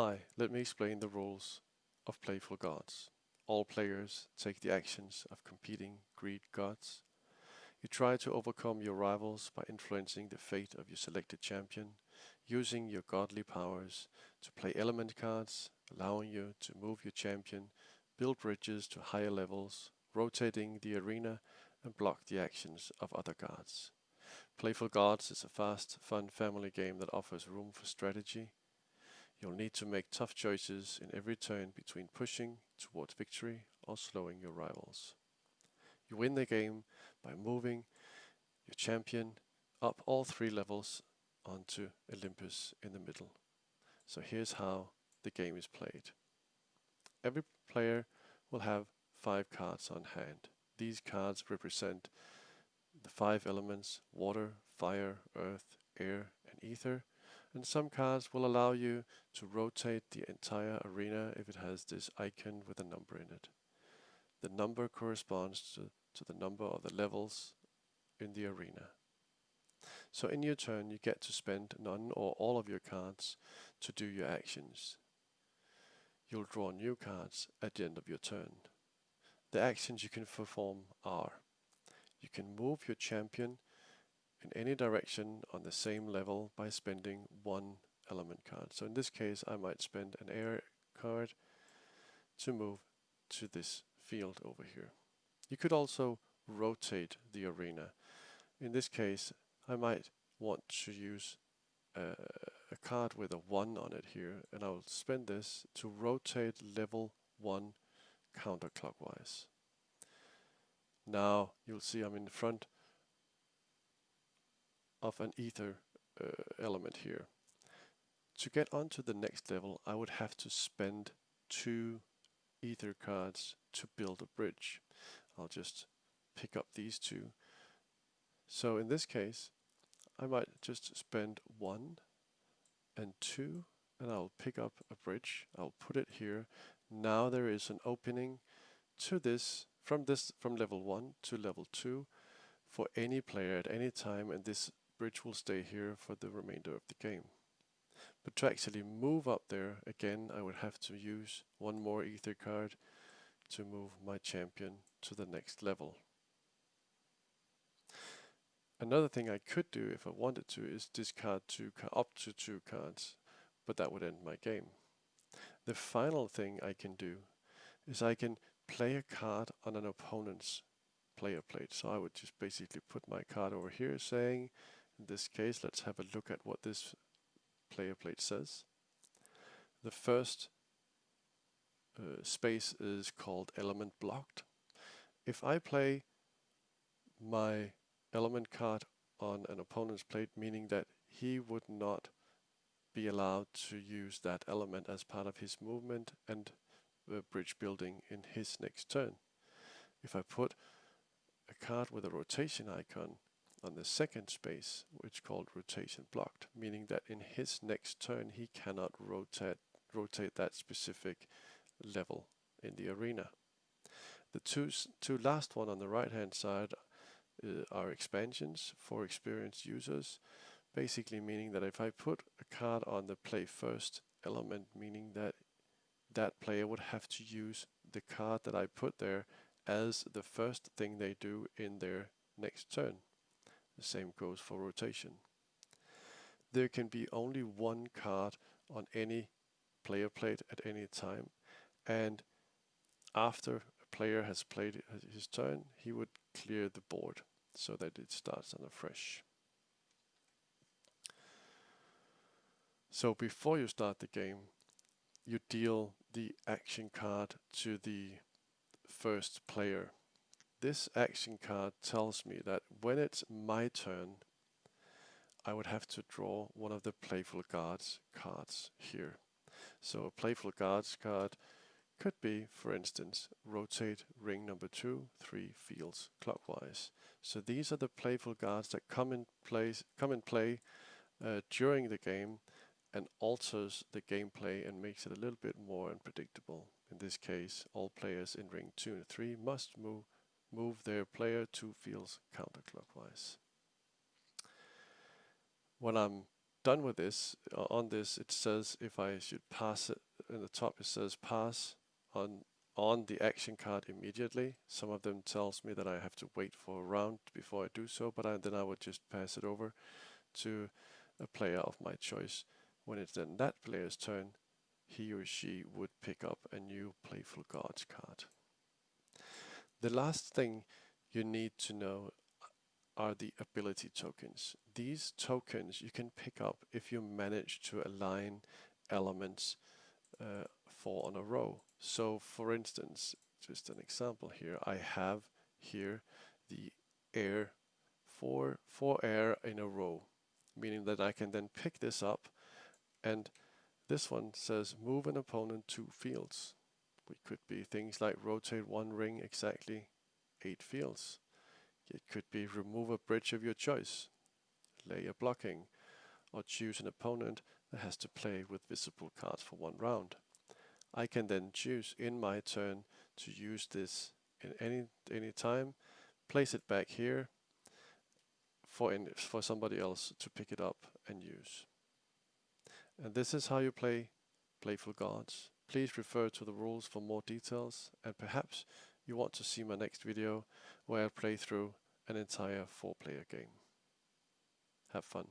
Hi, let me explain the rules of Playful Gods. All players take the actions of competing Greek gods. You try to overcome your rivals by influencing the fate of your selected champion, using your godly powers to play element cards, allowing you to move your champion, build bridges to higher levels, rotating the arena, and block the actions of other gods. Playful Gods is a fast, fun family game that offers room for strategy. You'll need to make tough choices in every turn between pushing towards victory or slowing your rivals. You win the game by moving your champion up all three levels onto Olympus in the middle. So here's how the game is played. Every player will have 5 cards on hand. These cards represent the 5 elements: water, fire, earth, air, and ether. And some cards will allow you to rotate the entire arena if it has this icon with a number in it. The number corresponds to the number of the levels in the arena. So in your turn, you get to spend none or all of your cards to do your actions. You'll draw new cards at the end of your turn. The actions you can perform are: you can move your champion in any direction on the same level by spending 1 element card. So in this case, I might spend an air card to move to this field over here. You could also rotate the arena. In this case, I might want to use a card with a 1 on it here, and I will spend this to rotate level 1 counterclockwise. Now you'll see I'm in front of an ether element here. To get onto the next level, I would have to spend 2 ether cards to build a bridge. I'll just pick up these 2. So in this case, I might just spend 1 and 2, and I'll pick up a bridge. I'll put it here. Now there is an opening to this from level 1 to level 2 for any player at any time, and this bridge will stay here for the remainder of the game. But to actually move up there again, I would have to use 1 more ether card to move my champion to the next level. Another thing I could do if I wanted to is discard up to 2 cards, but that would end my game. The final thing I can do is I can play a card on an opponent's player plate. So I would just basically put my card over here saying, in this case, let's have a look at what this player plate says. The first space is called element blocked. If I play my element card on an opponent's plate, meaning that he would not be allowed to use that element as part of his movement and bridge building in his next turn. If I put a card with a rotation icon on the second space, which is called rotation blocked, meaning that in his next turn he cannot rotate that specific level in the arena. The two last one on the right hand side are expansions for experienced users, basically meaning that if I put a card on the play first element, meaning that that player would have to use the card that I put there as the first thing they do in their next turn. The same goes for rotation. There can be only 1 card on any player plate at any time, and after a player has played his turn, he would clear the board so that it starts on afresh. So before you start the game, you deal the action card to the first player. This action card tells me that when it's my turn, I would have to draw one of the Playful Gods cards here. So a Playful Gods card could be, for instance, rotate ring number 2 3 fields clockwise. So these are the Playful Gods that come in play during the game and alters the gameplay and makes it a little bit more unpredictable. In this case, all players in ring 2 and 3 must move their player 2 fields counterclockwise. When I'm done with this, on this, it says if I should pass it, in the top it says pass on the action card immediately. Some of them tells me that I have to wait for a round before I do so, but then I would just pass it over to a player of my choice. When it's then that player's turn, he or she would pick up a new Playful Gods card. The last thing you need to know are the ability tokens. These tokens you can pick up if you manage to align elements 4 on a row. So for instance, just an example here, I have here the air, four air in a row, meaning that I can then pick this up, and this one says move an opponent 2 fields. It could be things like rotate 1 ring exactly 8 fields. It could be remove a bridge of your choice, lay a blocking, or choose an opponent that has to play with visible cards for 1 round. I can then choose in my turn to use this in any time, place it back here for somebody else to pick it up and use. And this is how you play Playful Gods. Please refer to the rules for more details, and perhaps you want to see my next video where I play through an entire 4-player game. Have fun.